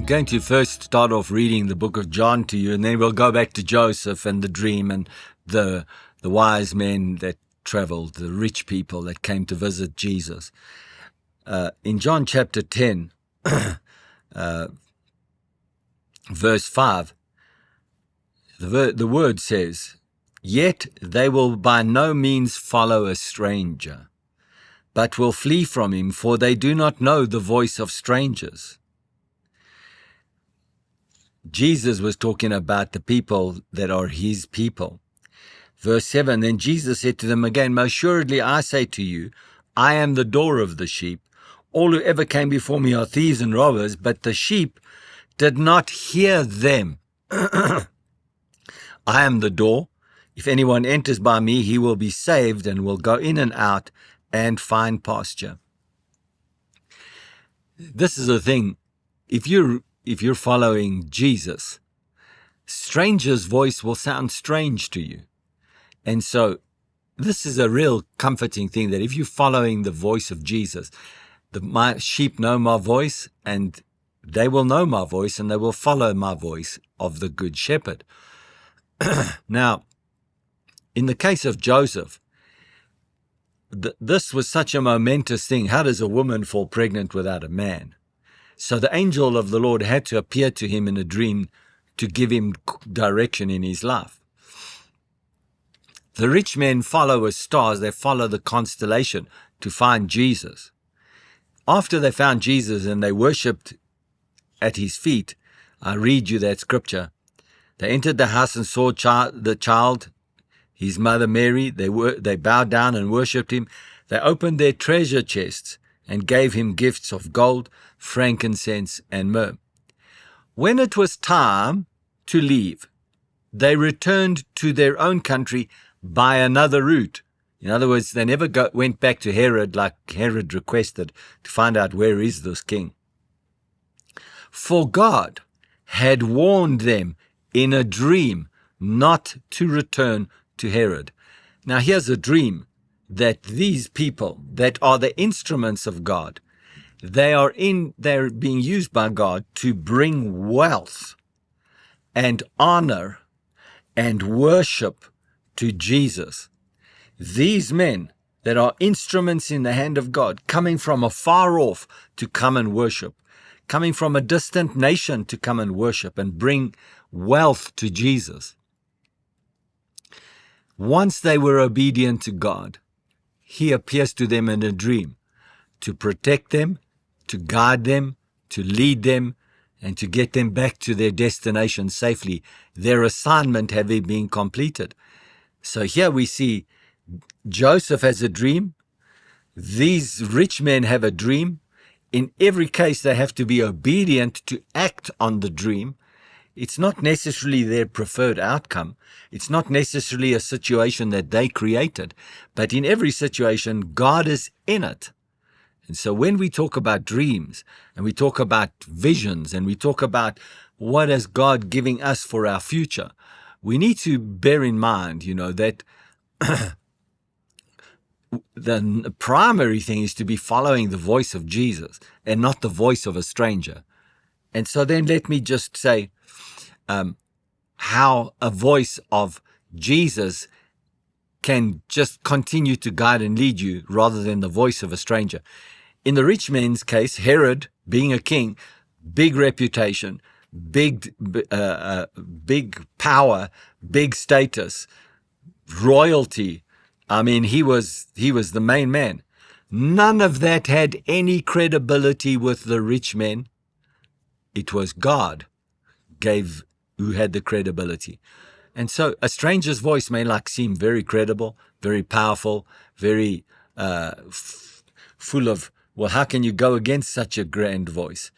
going to first start off reading the book of John to you, and then we'll go back to Joseph and the dream and the wise men that traveled, the rich people that came to visit Jesus. In John chapter 10, verse 5, the word says, "Yet they will by no means follow a stranger, but will flee from him, for they do not know the voice of strangers." Jesus was talking about the people that are his people. Verse 7, "Then Jesus said to them again, Most assuredly I say to you, I am the door of the sheep. All who ever came before me are thieves and robbers, but the sheep did not hear them. I am the door. If anyone enters by me, he will be saved and will go in and out and find pasture." This is the thing. If you're following Jesus, stranger's voice will sound strange to you. And so this is a real comforting thing, that if you're following the voice of Jesus, my sheep know my voice, and they will know my voice, and they will follow my voice of the Good Shepherd. Now, in the case of Joseph, this was such a momentous thing. How does a woman fall pregnant without a man? So the angel of the Lord had to appear to him in a dream to give him direction in his life. The rich men follow as stars. They follow the constellation to find Jesus. After they found Jesus and they worshipped at his feet, I read you that scripture. They entered the house and saw the child, his mother Mary. They bowed down and worshipped him. They opened their treasure chests and gave him gifts of gold, frankincense, and myrrh. When it was time to leave, they returned to their own country by another route. In other words, they never went back to Herod like Herod requested to find out where is this king. For God had warned them in a dream not to return to Herod. Now here's a dream, that these people that are the instruments of God, they're being used by God to bring wealth and honor and worship to Jesus. These men that are instruments in the hand of God, coming from afar off to come and worship, coming from a distant nation to come and worship and bring wealth to Jesus. Once they were obedient to God, he appears to them in a dream to protect them, to guide them, to lead them, and to get them back to their destination safely, their assignment having been completed. So here we see Joseph has a dream. These rich men have a dream. In every case, they have to be obedient to act on the dream. It's not necessarily their preferred outcome. It's not necessarily a situation that they created. But in every situation, God is in it. And so when we talk about dreams, and we talk about visions, and we talk about what is God giving us for our future, we need to bear in mind, that the primary thing is to be following the voice of Jesus and not the voice of a stranger. And so then let me just say how a voice of Jesus can just continue to guide and lead you rather than the voice of a stranger. In the rich man's case, Herod, being a king, big reputation, big power, big status, royalty. I mean, he was the main man. None of that had any credibility with the rich men. It was God who had the credibility. And so a stranger's voice may seem very credible, very powerful, very full of, well, how can you go against such a grand voice?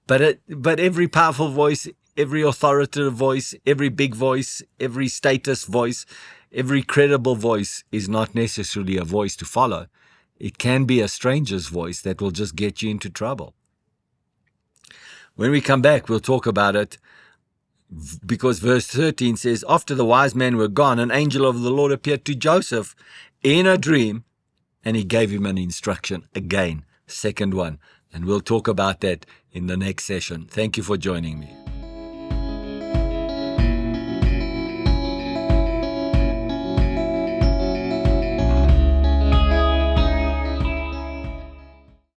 But every powerful voice, every authoritative voice, every big voice, every status voice, every credible voice is not necessarily a voice to follow. It can be a stranger's voice that will just get you into trouble. When we come back, we'll talk about it, because verse 13 says, "After the wise men were gone, an angel of the Lord appeared to Joseph in a dream, and he gave him an instruction." Again, second one. And we'll talk about that in the next session. Thank you for joining me.